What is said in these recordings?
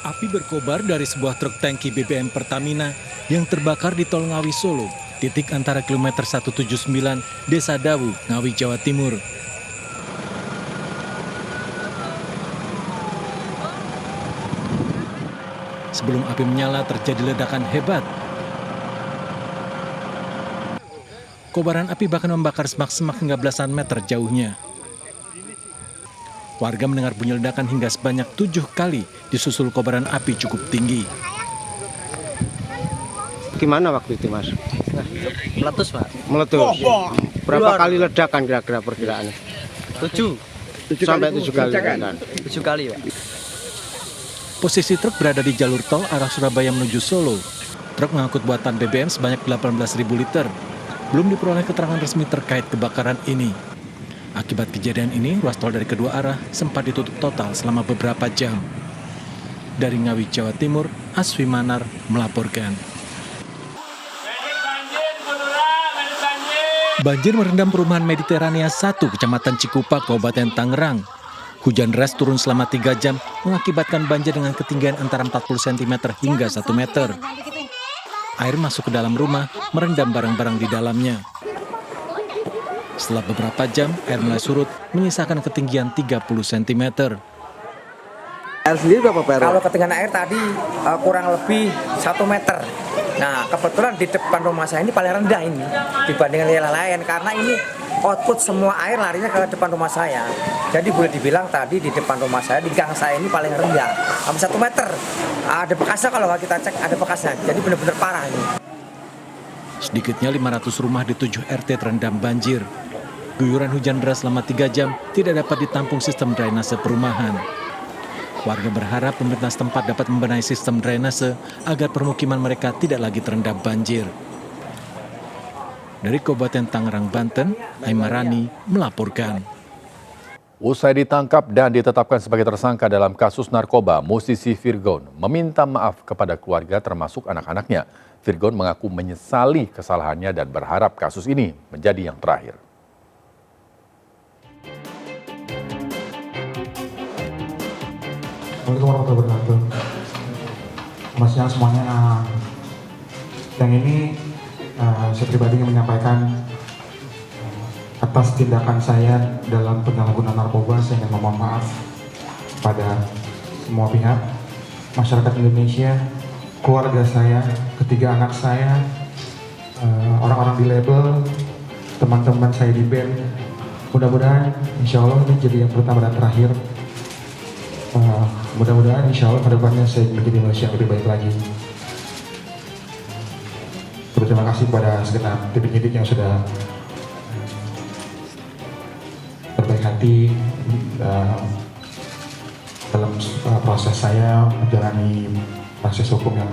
Api berkobar dari sebuah truk tangki BBM Pertamina yang terbakar di Tol Ngawi Solo, titik antara kilometer 179, Desa Dawu, Ngawi, Jawa Timur. Sebelum api menyala terjadi ledakan hebat. Kobaran api bahkan membakar semak-semak hingga belasan meter jauhnya. Warga mendengar bunyi ledakan hingga sebanyak 7 kali disusul kobaran api cukup tinggi. Gimana waktu itu, Mas? Meletus, Pak. Meletus. Berapa kali ledakan kira-kira perkiraannya? 7 Sampai 7 kali ledakan. 7 kali, Pak. Posisi truk berada di jalur tol arah Surabaya menuju Solo. Truk mengangkut buatan BBM sebanyak 18.000 liter. Belum diperoleh keterangan resmi terkait kebakaran ini. Akibat kejadian ini, ruas tol dari kedua arah sempat ditutup total selama beberapa jam. Dari Ngawi, Jawa Timur, Aswi Manar melaporkan. Banjir merendam perumahan Mediterania 1, Kecamatan Cikupa, Kabupaten Tangerang. Hujan deras turun selama 3 jam mengakibatkan banjir dengan ketinggian antara 40 cm hingga 1 meter. Air masuk ke dalam rumah, merendam barang-barang di dalamnya. Setelah beberapa jam, air mulai surut, menyisakan ketinggian 30 cm. Air sendiri berapa, Pak? Kalau ketinggian air tadi kurang lebih 1 meter. Nah, kebetulan di depan rumah saya ini paling rendah ini dibandingkan wilayah lain karena ini output semua air larinya ke depan rumah saya. Jadi boleh dibilang tadi di depan rumah saya, di gang saya ini paling rendah, sampai 1 meter. Ada bekasnya kalau kita cek, ada bekasnya. Jadi benar-benar parah ini. Sedikitnya 500 rumah di 7 RT terendam banjir. Guyuran hujan deras selama 3 jam tidak dapat ditampung sistem drainase perumahan. Warga berharap pemerintah setempat dapat membenahi sistem drainase agar permukiman mereka tidak lagi terendam banjir. Dari Kabupaten Tangerang, Banten, Aimarani melaporkan. Usai ditangkap dan ditetapkan sebagai tersangka dalam kasus narkoba, musisi Virgon meminta maaf kepada keluarga termasuk anak-anaknya. Virgon mengaku menyesali kesalahannya dan berharap kasus ini menjadi yang terakhir. Assalamualaikum warahmatullahi wabarakatuh. Selamat siang semuanya. Yang ini saya pribadi ingin menyampaikan atas tindakan saya dalam penyalahgunaan narkoba. Saya ingin memohon maaf pada semua pihak, masyarakat Indonesia, keluarga saya, ketiga anak saya, orang-orang di label, teman-teman saya di band. Mudah-mudahan insya Allah ini jadi yang pertama dan terakhir. Mudah-mudahan insya Allah kedepannya saya menjadi manusia yang lebih baik lagi. Terima kasih kepada segenap tim penyidik yang sudah berbaik hati dalam proses saya menjalani proses hukum yang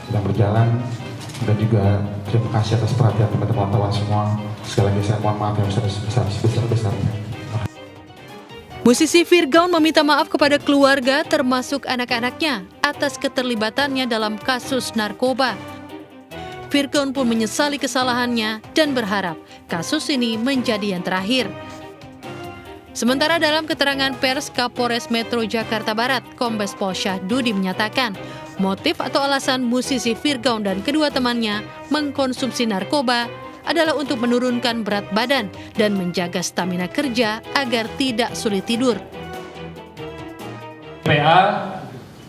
sedang berjalan, dan juga terima kasih atas perhatian teman-teman wartawan semua. Sekali lagi saya mohon maaf yang sebesar-besarnya. Musisi Virgon meminta maaf kepada keluarga termasuk anak-anaknya atas keterlibatannya dalam kasus narkoba. Virgon pun menyesali kesalahannya dan berharap kasus ini menjadi yang terakhir. Sementara dalam keterangan pers Kapolres Metro Jakarta Barat, Kombes Pol Syahdudi menyatakan motif atau alasan musisi Virgon dan kedua temannya mengkonsumsi narkoba adalah untuk menurunkan berat badan dan menjaga stamina kerja agar tidak sulit tidur. PA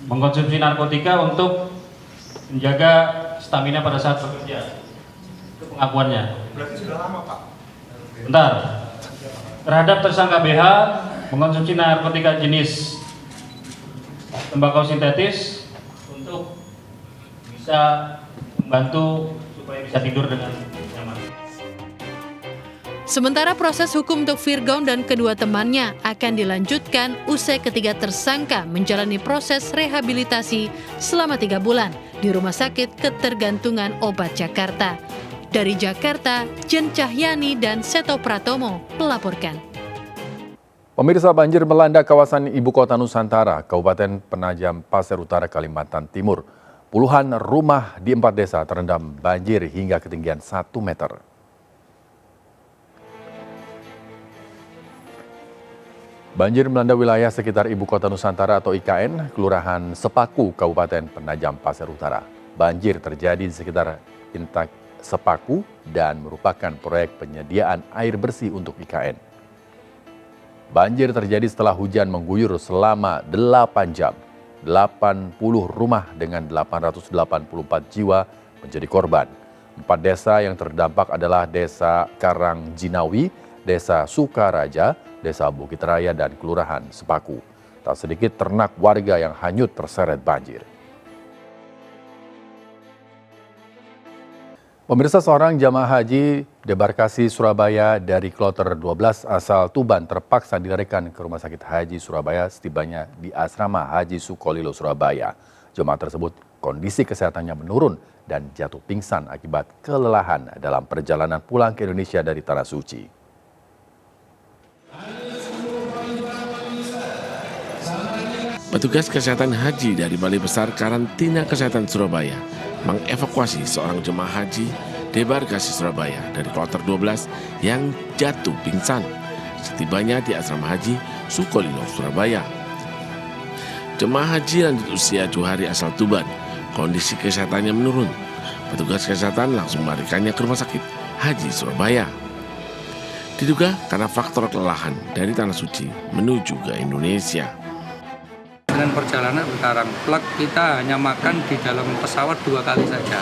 mengkonsumsi narkotika untuk menjaga stamina pada saat bekerja. Itu pengakuannya. Berarti sudah lama, Pak? Bentar. Terhadap tersangka BH mengkonsumsi narkotika jenis tembakau sintetis untuk bisa membantu supaya bisa tidur dengan nyaman. Sementara proses hukum untuk Virgon dan kedua temannya akan dilanjutkan usai ketiga tersangka menjalani proses rehabilitasi selama 3 bulan di Rumah Sakit Ketergantungan Obat Jakarta. Dari Jakarta, Jen Cahyani dan Seto Pratomo melaporkan. Pemirsa, banjir melanda kawasan Ibu Kota Nusantara, Kabupaten Penajam Pasir Utara, Kalimantan Timur. Puluhan rumah di 4 desa terendam banjir hingga ketinggian 1 meter. Banjir melanda wilayah sekitar Ibu Kota Nusantara atau IKN, Kelurahan Sepaku, Kabupaten Penajam Pasir Utara. Banjir terjadi di sekitar Intak Sepaku dan merupakan proyek penyediaan air bersih untuk IKN. Banjir terjadi setelah hujan mengguyur selama 8 jam. 80 rumah dengan 884 jiwa menjadi korban. 4 desa yang terdampak adalah Desa Karangjinawi, Desa Sukaraja, Desa Bukit Raya, dan Kelurahan Sepaku. Tak sedikit ternak warga yang hanyut terseret banjir. Pemirsa, seorang jamaah haji debarkasi Surabaya dari kloter 12 asal Tuban terpaksa dilarikan ke Rumah Sakit Haji Surabaya setibanya di Asrama Haji Sukolilo, Surabaya. Jemaah tersebut kondisi kesehatannya menurun dan jatuh pingsan akibat kelelahan dalam perjalanan pulang ke Indonesia dari Tanah Suci. Petugas kesehatan haji dari Balai Besar Karantina Kesehatan Surabaya mengevakuasi seorang jemaah haji debarkasi Surabaya dari kloter 12 yang jatuh pingsan setibanya di Asrama Haji Sukolilo, Surabaya. Jemaah haji lanjut usia Johari asal Tuban, kondisi kesehatannya menurun. Petugas kesehatan langsung melarikannya ke Rumah Sakit Haji Surabaya. Diduga karena faktor kelelahan dari Tanah Suci menuju ke Indonesia. Dengan perjalanan sekarang, plug kita hanya makan di dalam pesawat 2 kali saja.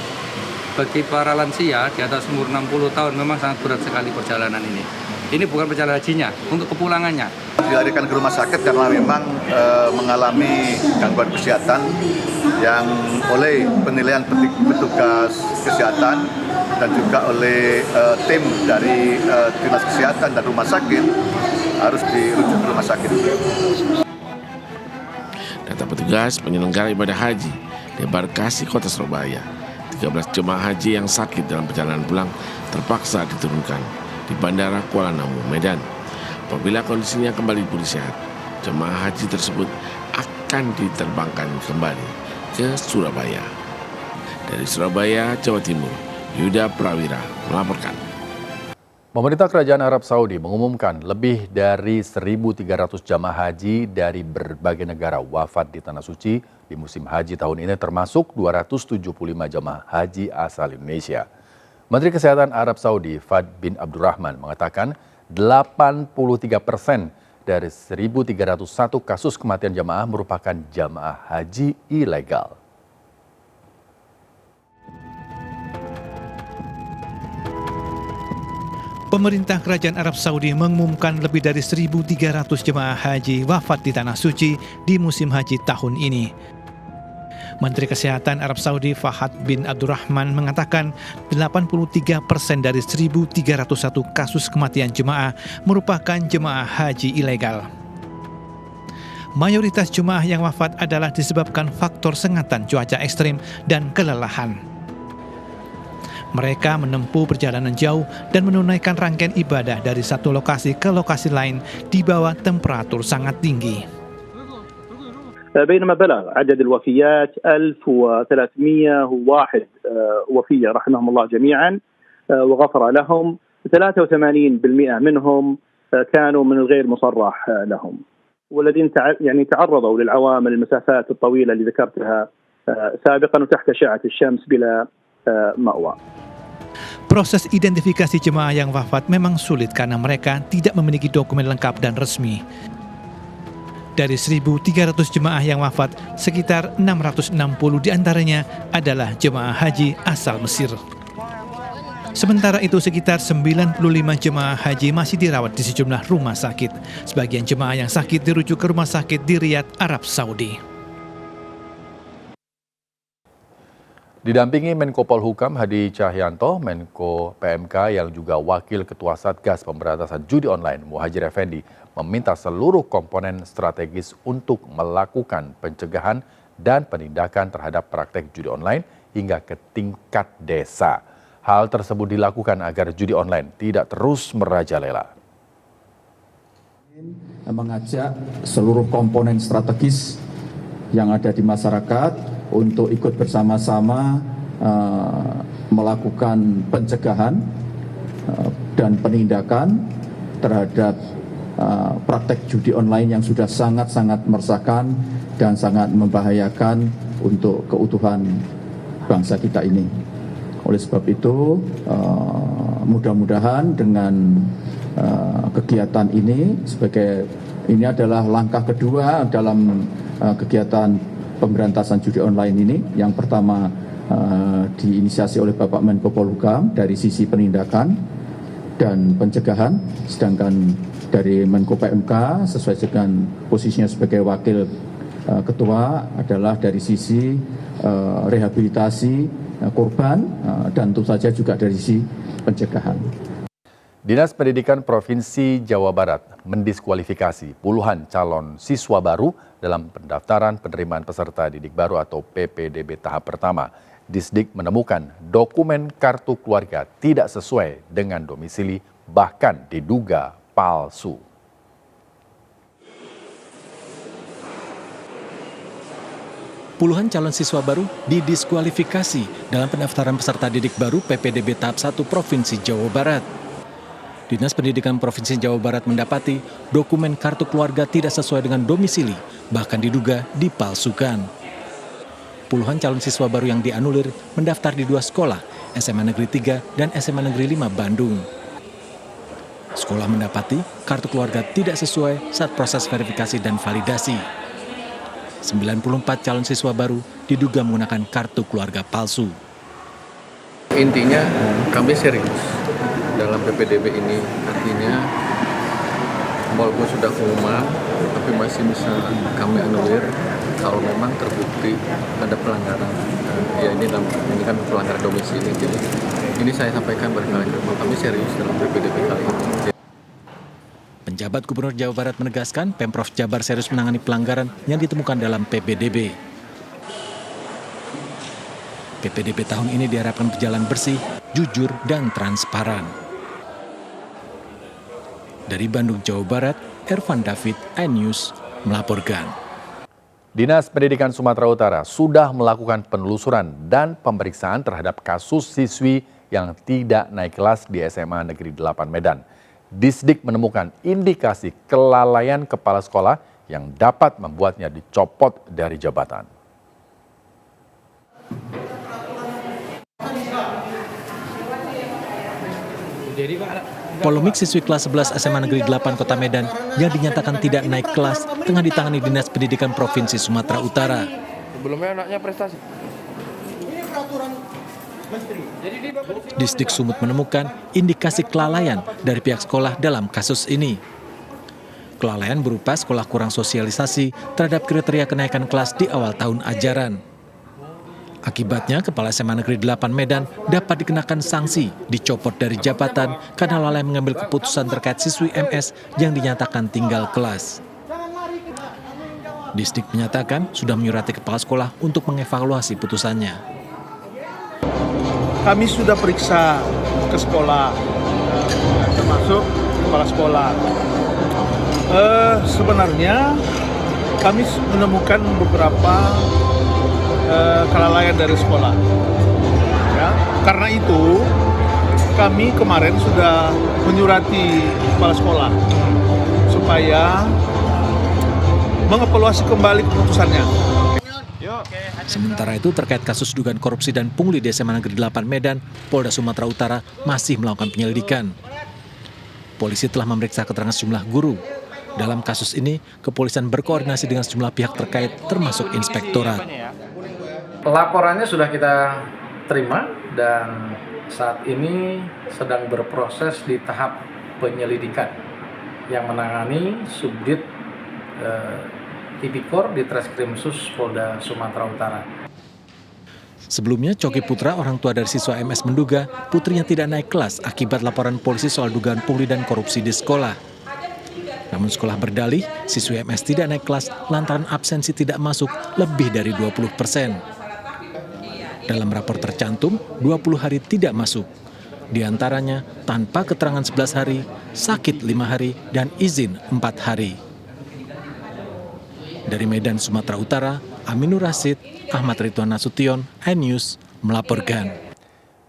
Bagi para lansia di atas umur 60 tahun memang sangat berat sekali perjalanan ini. Ini bukan perjalanan hajinya, untuk kepulangannya. Dilarikan ke rumah sakit karena memang mengalami gangguan kesehatan yang oleh penilaian petugas kesehatan dan juga oleh tim dari dinas kesehatan dan rumah sakit harus dirujuk ke rumah sakit. Data petugas penyelenggara ibadah haji debarkasi Kota Surabaya, 13 jemaah haji yang sakit dalam perjalanan pulang terpaksa diturunkan di Bandara Kuala Namu, Medan. Apabila kondisinya kembali pulih sehat, jemaah haji tersebut akan diterbangkan kembali ke Surabaya. Dari Surabaya, Jawa Timur, Yuda Prawira melaporkan. Pemerintah Kerajaan Arab Saudi mengumumkan lebih dari 1.300 jamaah haji dari berbagai negara wafat di Tanah Suci di musim haji tahun ini, termasuk 275 jamaah haji asal Indonesia. Menteri Kesehatan Arab Saudi Fahd bin Abdurrahman mengatakan 83% dari 1.301 kasus kematian jamaah merupakan jamaah haji ilegal. Pemerintah Kerajaan Arab Saudi mengumumkan lebih dari 1.300 jemaah haji wafat di Tanah Suci di musim haji tahun ini. Menteri Kesehatan Arab Saudi Fahd bin Abdurrahman mengatakan 83% dari 1.301 kasus kematian jemaah merupakan jemaah haji ilegal. Mayoritas jemaah yang wafat adalah disebabkan faktor sengatan cuaca ekstrim dan kelelahan. Mereka menempuh perjalanan jauh dan menunaikan rangkaian ibadah dari satu lokasi ke lokasi lain di bawah temperatur sangat tinggi. بينما بلغ عدد الوفيات 1301 وفية رحمهم الله جميعا وغفر لهم. 83% منهم كانوا من الغير مصرح لهم، والذين تعرضوا للعوامل المسافات الطويلة اللي ذكرتها سابقا وتحت أشعة الشمس بلا مأوى. Proses identifikasi jemaah yang wafat memang sulit karena mereka tidak memiliki dokumen lengkap dan resmi. Dari 1.300 jemaah yang wafat, sekitar 660 diantaranya adalah jemaah haji asal Mesir. Sementara itu, sekitar 95 jemaah haji masih dirawat di sejumlah rumah sakit. Sebagian jemaah yang sakit dirujuk ke rumah sakit di Riyadh, Arab Saudi. Didampingi Menko Polhukam Hadi Cahyanto, Menko PMK yang juga Wakil Ketua Satgas Pemberantasan Judi Online Muhajir Effendi meminta seluruh komponen strategis untuk melakukan pencegahan dan penindakan terhadap praktek judi online hingga ke tingkat desa. Hal tersebut dilakukan agar judi online tidak terus merajalela. Mengajak seluruh komponen strategis yang ada di masyarakat untuk ikut bersama-sama melakukan pencegahan dan penindakan terhadap praktek judi online yang sudah sangat-sangat meresahkan dan sangat membahayakan untuk keutuhan bangsa kita ini. Oleh sebab itu, mudah-mudahan dengan kegiatan ini ini adalah langkah kedua dalam kegiatan pemberantasan judi online ini. Yang pertama diinisiasi oleh Bapak Menko Polhukam dari sisi penindakan dan pencegahan, sedangkan dari Menko PMK sesuai dengan posisinya sebagai wakil ketua adalah dari sisi rehabilitasi korban dan tentu saja juga dari sisi pencegahan. Dinas Pendidikan Provinsi Jawa Barat mendiskualifikasi puluhan calon siswa baru dalam pendaftaran penerimaan peserta didik baru atau PPDB tahap pertama. Disdik menemukan dokumen kartu keluarga tidak sesuai dengan domisili, bahkan diduga palsu. Puluhan calon siswa baru didiskualifikasi dalam pendaftaran peserta didik baru PPDB tahap 1 Provinsi Jawa Barat. Dinas Pendidikan Provinsi Jawa Barat mendapati dokumen kartu keluarga tidak sesuai dengan domisili, bahkan diduga dipalsukan. Puluhan calon siswa baru yang dianulir mendaftar di 2 sekolah, SMA Negeri 3 dan SMA Negeri 5 Bandung. Sekolah mendapati kartu keluarga tidak sesuai saat proses verifikasi dan validasi. 94 calon siswa baru diduga menggunakan kartu keluarga palsu. Intinya kami serius dalam PPDB ini, artinya walaupun sudah pengumuman tapi masih bisa kami anulir kalau memang terbukti ada pelanggaran. Ya ini kan pelanggaran domisili. Jadi ini saya sampaikan berkali-kali bahwa kami serius dalam PPDB kali ini. Penjabat Gubernur Jawa Barat menegaskan Pemprov Jabar serius menangani pelanggaran yang ditemukan dalam PPDB. PPDB tahun ini diharapkan berjalan bersih, jujur, dan transparan. Dari Bandung, Jawa Barat, Ervan David, iNews melaporkan. Dinas Pendidikan Sumatera Utara sudah melakukan penelusuran dan pemeriksaan terhadap kasus siswi yang tidak naik kelas di SMA Negeri 8 Medan. Disdik menemukan indikasi kelalaian kepala sekolah yang dapat membuatnya dicopot dari jabatan. Polemik siswi kelas 11 SMA Negeri 8 Kota Medan yang dinyatakan tidak naik kelas tengah ditangani Dinas Pendidikan Provinsi Sumatera Utara. Sebelumnya anaknya prestasi. Disdik Sumut menemukan indikasi kelalaian dari pihak sekolah dalam kasus ini. Kelalaian berupa sekolah kurang sosialisasi terhadap kriteria kenaikan kelas di awal tahun ajaran. Akibatnya, Kepala SMA Negeri 8 Medan dapat dikenakan sanksi, dicopot dari jabatan karena lalai mengambil keputusan terkait siswi MS yang dinyatakan tinggal kelas. Disdik menyatakan sudah menyurati kepala sekolah untuk mengevaluasi putusannya. Kami sudah periksa ke sekolah, termasuk kepala sekolah. Sebenarnya kami menemukan beberapa kelalaian dari sekolah. Ya, karena itu kami kemarin sudah menyurati kepala sekolah supaya mengevaluasi kembali keputusannya. Sementara itu terkait kasus dugaan korupsi dan pungli di SMA Negeri 8 Medan, Polda Sumatera Utara masih melakukan penyelidikan. Polisi telah memeriksa keterangan sejumlah guru. Dalam kasus ini, kepolisian berkoordinasi dengan sejumlah pihak terkait termasuk inspektorat. Laporannya sudah kita terima dan saat ini sedang berproses di tahap penyelidikan yang menangani Subdit Tipikor di Treskrimsus Polda Sumatera Utara. Sebelumnya, Coki Putra, orang tua dari siswa MS menduga putrinya tidak naik kelas akibat laporan polisi soal dugaan pungli dan korupsi di sekolah. Namun sekolah berdalih, siswi MS tidak naik kelas lantaran absensi tidak masuk lebih dari 20%. Dalam rapor tercantum, 20 hari tidak masuk. Di antaranya tanpa keterangan 11 hari, sakit 5 hari, dan izin 4 hari. Dari Medan, Sumatera Utara, Aminur Rasid, Ahmad Ridwan Nasution, iNews melaporkan.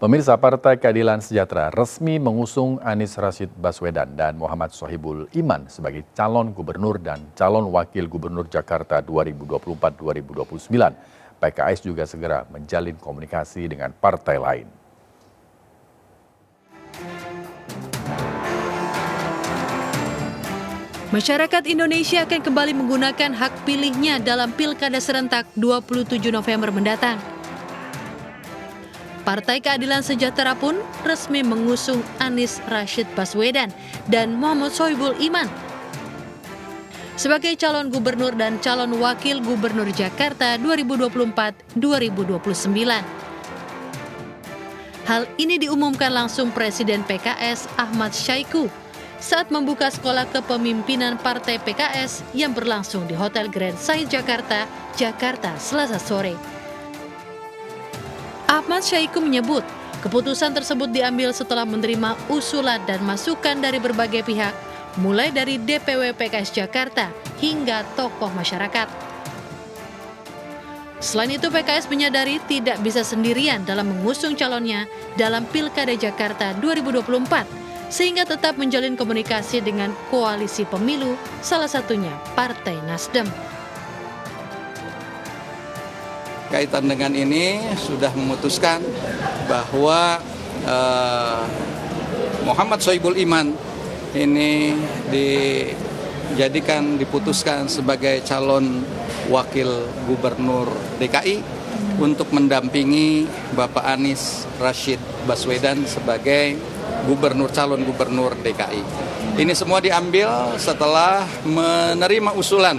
Pemirsa, Partai Keadilan Sejahtera resmi mengusung Anies Rashid Baswedan dan Muhammad Sohibul Iman sebagai calon gubernur dan calon wakil gubernur Jakarta 2024-2029. PKS juga segera menjalin komunikasi dengan partai lain. Masyarakat Indonesia akan kembali menggunakan hak pilihnya dalam Pilkada serentak 27 November mendatang. Partai Keadilan Sejahtera pun resmi mengusung Anies Rashid Baswedan dan Muhammad Sohibul Iman sebagai calon gubernur dan calon wakil gubernur Jakarta 2024-2029. Hal ini diumumkan langsung Presiden PKS Ahmad Syaiqo saat membuka sekolah kepemimpinan Partai PKS yang berlangsung di Hotel Grand Said Jakarta, Jakarta, Selasa sore. Ahmad Syaiqo menyebut, keputusan tersebut diambil setelah menerima usulan dan masukan dari berbagai pihak, mulai dari DPW PKS Jakarta hingga tokoh masyarakat. Selain itu, PKS menyadari tidak bisa sendirian dalam mengusung calonnya dalam Pilkada Jakarta 2024, sehingga tetap menjalin komunikasi dengan koalisi pemilu, salah satunya Partai Nasdem. Kaitan dengan ini sudah memutuskan bahwa Muhammad Sohibul Iman ini diputuskan sebagai calon wakil gubernur DKI untuk mendampingi Bapak Anies Rashid Baswedan sebagai calon gubernur DKI. Ini semua diambil setelah menerima usulan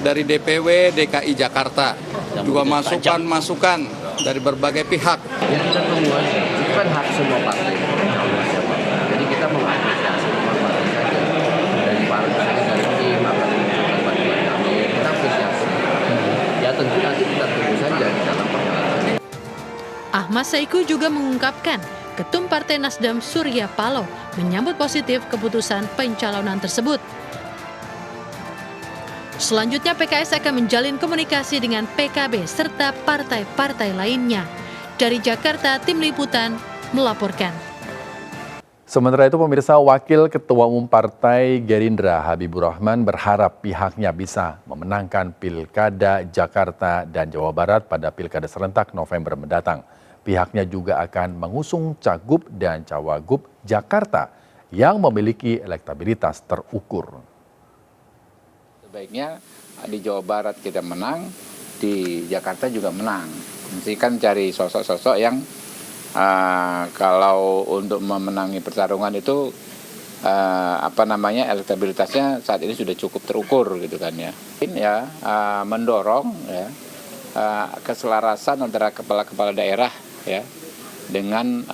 dari DPW DKI Jakarta, juga masukan dari berbagai pihak. Yang kita tunggu itu kan hak semua partai. Jadi kita mengapresiasi semua partai saja. Dari partai dari tim akan menunjukkan bantuan kami, kita apresiasi. Ya tentu nanti kita tunggu saja di dalam perjalanan. Ahmad Syaiqo juga mengungkapkan Ketum Partai Nasdem Surya Paloh menyambut positif keputusan pencalonan tersebut. Selanjutnya PKS akan menjalin komunikasi dengan PKB serta partai-partai lainnya. Dari Jakarta, Tim Liputan melaporkan. Sementara itu, pemirsa, Wakil Ketua Umum Partai Gerindra Habibur Rahman berharap pihaknya bisa memenangkan Pilkada Jakarta dan Jawa Barat pada Pilkada serentak November mendatang. Pihaknya juga akan mengusung Cagup dan Cawagup Jakarta yang memiliki elektabilitas terukur. Sebaiknya di Jawa Barat kita menang, di Jakarta juga menang. Mesti kan cari sosok-sosok yang kalau untuk memenangi pertarungan itu elektabilitasnya saat ini sudah cukup terukur gitu kan ya. Mendorong ya keselarasan antara kepala-kepala daerah ya dengan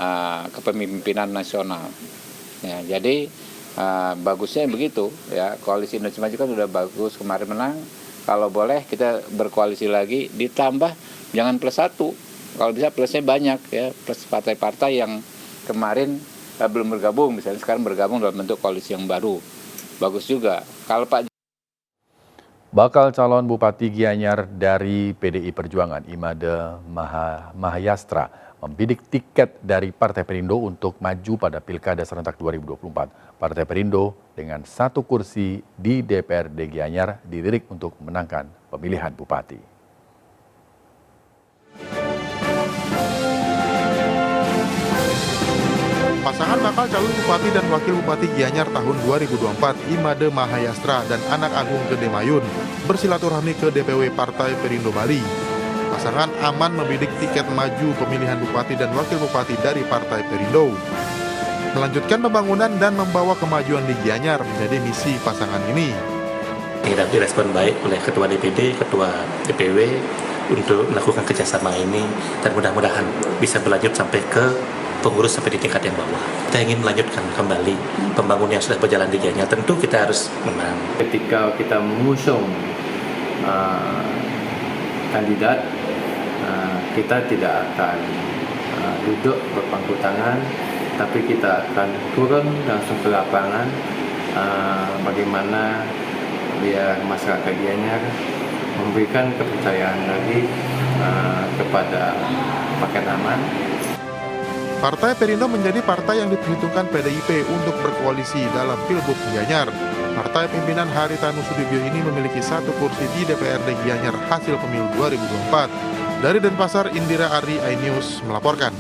kepemimpinan nasional. Ya, jadi bagusnya begitu ya, koalisi Indonesia Maju kan sudah bagus kemarin menang, kalau boleh kita berkoalisi lagi, ditambah jangan plus 1, kalau bisa plusnya banyak ya, plus partai-partai yang kemarin belum bergabung, misalnya sekarang bergabung dalam bentuk koalisi yang baru, bagus juga. Kalau Pak Bakal calon Bupati Gianyar dari PDI Perjuangan Imade Mahayastra membidik tiket dari Partai Perindo untuk maju pada Pilkada serentak 2024. Partai Perindo dengan 1 kursi di DPRD Gianyar dilirik untuk memenangkan pemilihan bupati. Pasangan bakal calon bupati dan wakil bupati Gianyar tahun 2024, Imade Mahayastra dan Anak Agung Gede Mayun, bersilaturahmi ke DPW Partai Perindo Bali. Pasangan aman membidik tiket maju pemilihan bupati dan wakil bupati dari Partai Perindo. Melanjutkan pembangunan dan membawa kemajuan di Gianyar menjadi misi pasangan ini. Kita direspon baik oleh Ketua DPD, Ketua DPW untuk melakukan kerjasama ini dan mudah-mudahan bisa berlanjut sampai ke pengurus sampai di tingkat yang bawah. Kita ingin melanjutkan kembali pembangunan yang sudah berjalan di Gianyar, tentu kita harus menang. Ketika kita mengusung kandidat, kita tidak akan duduk berpangku tangan, tapi kita akan turun langsung ke lapangan, bagaimana biar masyarakat Gianyar memberikan kepercayaan lagi kepada Paket Aman. Partai Perindo menjadi partai yang diperhitungkan PDIP untuk berkoalisi dalam Pilgub Gianyar. Partai pimpinan Haritanu Sudibyo ini memiliki 1 kursi di DPRD Gianyar hasil pemilu 2024. Dari Denpasar, Indira Ari, iNews melaporkan.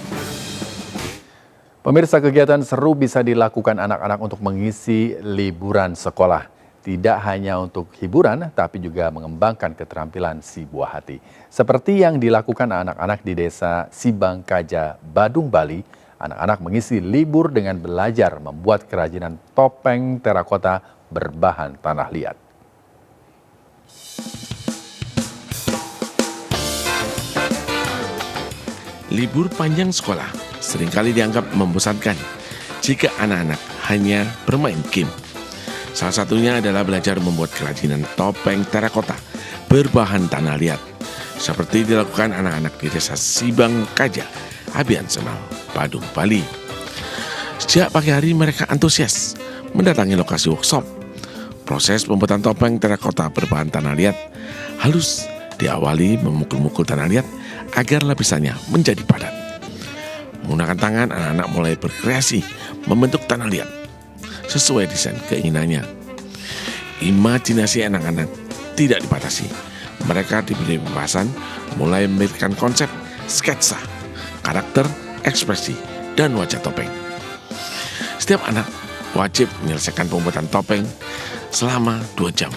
Pemirsa, kegiatan seru bisa dilakukan anak-anak untuk mengisi liburan sekolah. Tidak hanya untuk hiburan, tapi juga mengembangkan keterampilan si buah hati. Seperti yang dilakukan anak-anak di desa Sibangkaja, Badung, Bali, anak-anak mengisi libur dengan belajar membuat kerajinan topeng terakota berbahan tanah liat. Libur panjang sekolah seringkali dianggap membosankan jika anak-anak hanya bermain game. Salah satunya adalah belajar membuat kerajinan topeng terakota berbahan tanah liat, seperti dilakukan anak-anak di desa Sibangkaja, Abian Semal, Badung, Bali. Sejak pagi hari mereka antusias mendatangi lokasi workshop. Proses pembuatan topeng terakota berbahan tanah liat halus diawali memukul-mukul tanah liat agar lapisannya menjadi padat. Menggunakan tangan, anak-anak mulai berkreasi membentuk tanah liat sesuai desain keinginannya. Imajinasi anak-anak tidak dibatasi. Mereka diberi pembahasan mulai memikirkan konsep, sketsa, karakter, ekspresi, dan wajah topeng. Setiap anak wajib menyelesaikan pembuatan topeng selama 2 jam.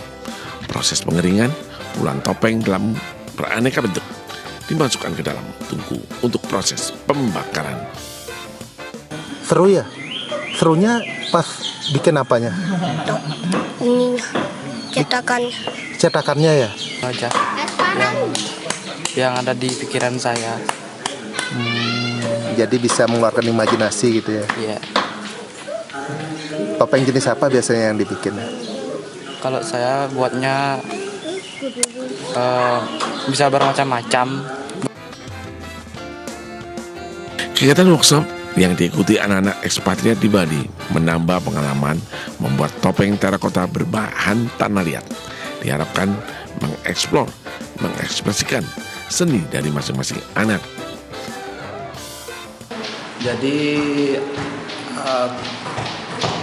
Proses pengeringan, puluhan topeng dalam beraneka bentuk dimasukkan ke dalam tungku untuk proses pembakaran. Seru ya? Serunya pas bikin apanya? Ini cetakannya. Cetakannya ya? Aja yang ada di pikiran saya. Jadi bisa mengeluarkan imajinasi gitu ya? Iya. Topeng jenis apa biasanya yang dibikin? Kalau saya buatnya bisa bermacam-macam. Kegiatan workshop yang diikuti anak-anak ekspatriat di Bali menambah pengalaman membuat topeng terakota berbahan tanah liat. Diharapkan mengeksplor, mengekspresikan seni dari masing-masing anak. Jadi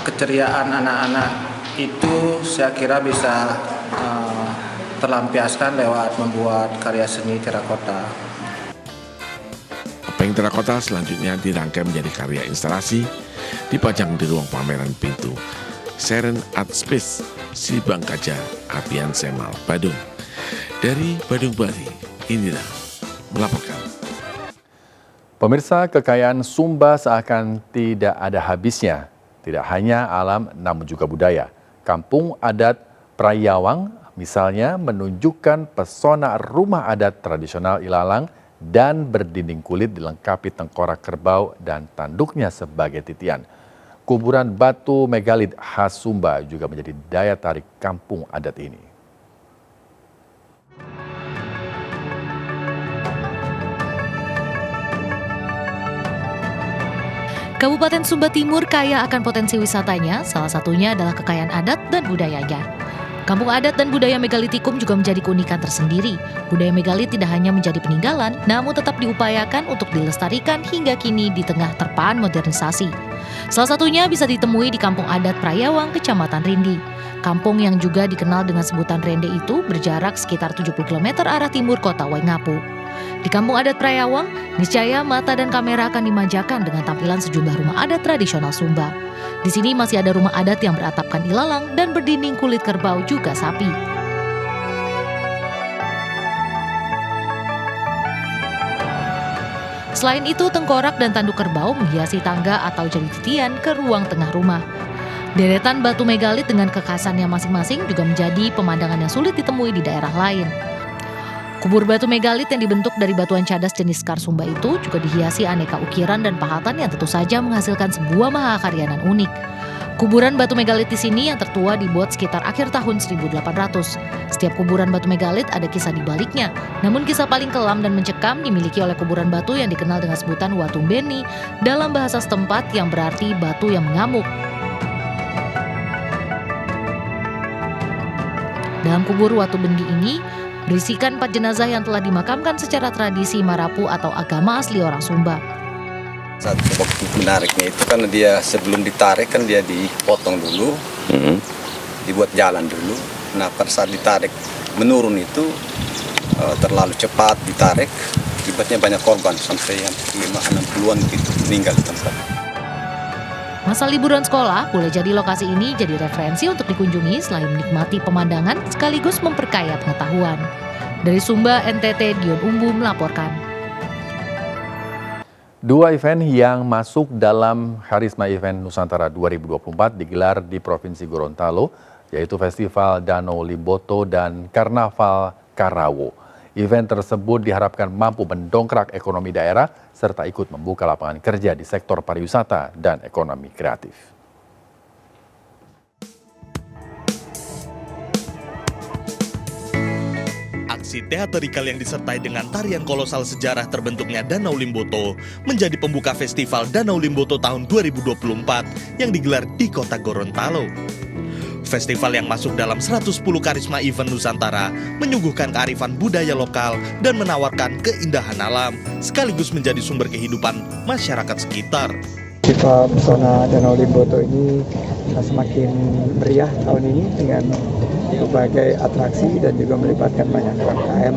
keceriaan anak-anak itu saya kira bisa terlampiaskan lewat membuat karya seni terakota. Topeng terakota selanjutnya dirangkai menjadi karya instalasi, dipajang di ruang pameran pintu Seren Art Space Sibangkaja, Abian Semal, Badung. Dari Badung, Bali, Indira melaporkan. Pemirsa, kekayaan Sumba seakan tidak ada habisnya. Tidak hanya alam, namun juga budaya. Kampung adat Prayawang misalnya menunjukkan pesona rumah adat tradisional ilalang dan berdinding kulit dilengkapi tengkorak kerbau dan tanduknya sebagai titian. Kuburan batu megalit khas Sumba juga menjadi daya tarik kampung adat ini. Kabupaten Sumba Timur kaya akan potensi wisatanya, salah satunya adalah kekayaan adat dan budayanya. Kampung adat dan budaya megalitikum juga menjadi keunikan tersendiri. Budaya megalit tidak hanya menjadi peninggalan, namun tetap diupayakan untuk dilestarikan hingga kini di tengah terpaan modernisasi. Salah satunya bisa ditemui di Kampung Adat Prayawang, Kecamatan Rindi. Kampung yang juga dikenal dengan sebutan Rende itu berjarak sekitar 70 km arah timur kota Waingapu. Di Kampung Adat Prayawang, niscaya mata dan kamera akan dimanjakan dengan tampilan sejumlah rumah adat tradisional Sumba. Di sini masih ada rumah adat yang beratapkan ilalang dan berdinding kulit kerbau juga sapi. Selain itu, tengkorak dan tanduk kerbau menghiasi tangga atau jadi titian ke ruang tengah rumah. Deretan batu megalit dengan kekhasannya masing-masing juga menjadi pemandangan yang sulit ditemui di daerah lain. Kubur batu megalit yang dibentuk dari batuan cadas jenis Kar Sumba itu juga dihiasi aneka ukiran dan pahatan yang tentu saja menghasilkan sebuah mahakaryanan unik. Kuburan batu megalit di sini yang tertua dibuat sekitar akhir tahun 1800. Setiap kuburan batu megalit ada kisah di baliknya. Namun kisah paling kelam dan mencekam dimiliki oleh kuburan batu yang dikenal dengan sebutan Watu Beni dalam bahasa setempat yang berarti batu yang mengamuk. Dalam kubur Watu Bendi ini berisikan 4 jenazah yang telah dimakamkan secara tradisi Marapu atau agama asli orang Sumba. Satu sebab menariknya itu karena dia sebelum ditarik kan dia dipotong dulu, dibuat jalan dulu. Nah pada saat ditarik menurun itu terlalu cepat ditarik, akibatnya banyak korban sampai yang 5-60-an gitu meninggal di tempat. Masa liburan sekolah boleh jadi lokasi ini jadi referensi untuk dikunjungi selain menikmati pemandangan sekaligus memperkaya pengetahuan. Dari Sumba, NTT, Dion Umbu melaporkan. 2 event yang masuk dalam Karisma Event Nusantara 2024 digelar di Provinsi Gorontalo, yaitu Festival Danau Limboto dan Karnaval Karawo. Event tersebut diharapkan mampu mendongkrak ekonomi daerah serta ikut membuka lapangan kerja di sektor pariwisata dan ekonomi kreatif. Aksi teatrikal yang disertai dengan tarian kolosal sejarah terbentuknya Danau Limboto menjadi pembuka Festival Danau Limboto tahun 2024 yang digelar di Kota Gorontalo. Festival yang masuk dalam 110 Karisma Event Nusantara menyuguhkan kearifan budaya lokal dan menawarkan keindahan alam, sekaligus menjadi sumber kehidupan masyarakat sekitar. Festival Pesona Danau Limboto ini semakin meriah tahun ini dengan berbagai atraksi dan juga melibatkan banyak UMKM,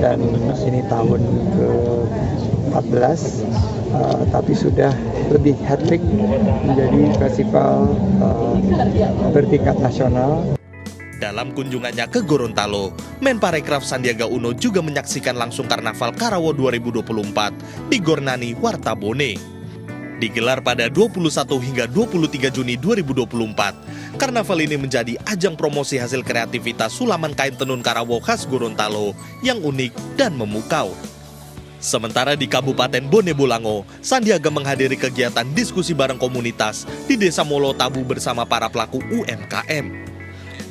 dan ini tahun ke-14 tapi sudah lebih hat-trick menjadi festival bertingkat nasional. Dalam kunjungannya ke Gorontalo, Menparekraf Sandiaga Uno juga menyaksikan langsung Karnaval Karawo 2024 di Gornani Wartabone. Digelar pada 21 hingga 23 Juni 2024, karnaval ini menjadi ajang promosi hasil kreativitas sulaman kain tenun Karawo khas Gorontalo yang unik dan memukau. Sementara di Kabupaten Bone Bolango, Sandiaga menghadiri kegiatan diskusi bareng komunitas di Desa Molo Tabu bersama para pelaku UMKM.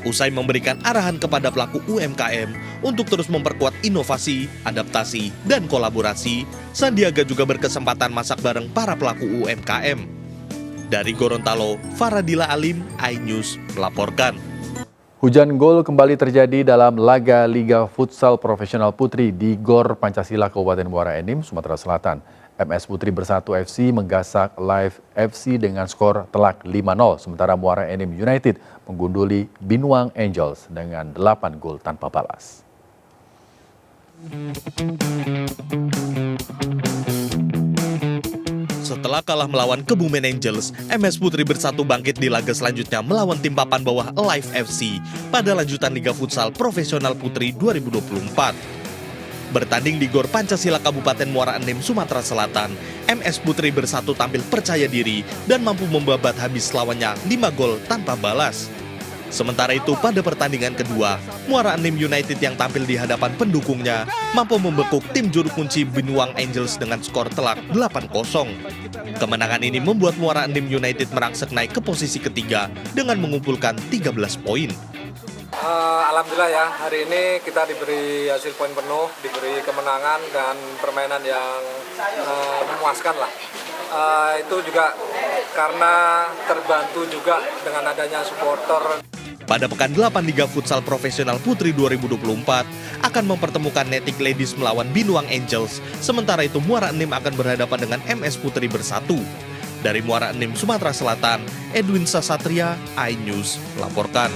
Usai memberikan arahan kepada pelaku UMKM untuk terus memperkuat inovasi, adaptasi, dan kolaborasi, Sandiaga juga berkesempatan masak bareng para pelaku UMKM. Dari Gorontalo, Faradila Alim, iNews melaporkan. Hujan gol kembali terjadi dalam laga Liga Futsal Profesional Putri di Gor Pancasila Kabupaten Muara Enim, Sumatera Selatan. MS Putri Bersatu FC menggasak Live FC dengan skor telak 5-0, sementara Muara Enim United menggunduli Binuang Angels dengan 8 gol tanpa balas. Setelah kalah melawan Kebumen Angels, MS Putri Bersatu bangkit di laga selanjutnya melawan tim papan bawah Live FC pada lanjutan Liga Futsal Profesional Putri 2024. Bertanding di Gor Pancasila Kabupaten Muara Enim, Sumatera Selatan, MS Putri Bersatu tampil percaya diri dan mampu membabat habis lawannya 5 gol tanpa balas. Sementara itu pada pertandingan kedua, Muara Enim United yang tampil di hadapan pendukungnya mampu membekuk tim juru kunci Binuang Angels dengan skor telak 8-0. Kemenangan ini membuat Muara Enim United merangsek naik ke posisi ketiga dengan mengumpulkan 13 poin. Alhamdulillah ya, hari ini kita diberi hasil poin penuh, diberi kemenangan dan permainan yang memuaskan lah. Itu juga karena terbantu juga dengan adanya supporter. Pada pekan 8 Liga Futsal Profesional Putri 2024 akan mempertemukan Netik Ladies melawan Binuang Angels, sementara itu Muara Enim akan berhadapan dengan MS Putri Bersatu. Dari Muara Enim, Sumatera Selatan, Edwin Sasatria, iNews melaporkan.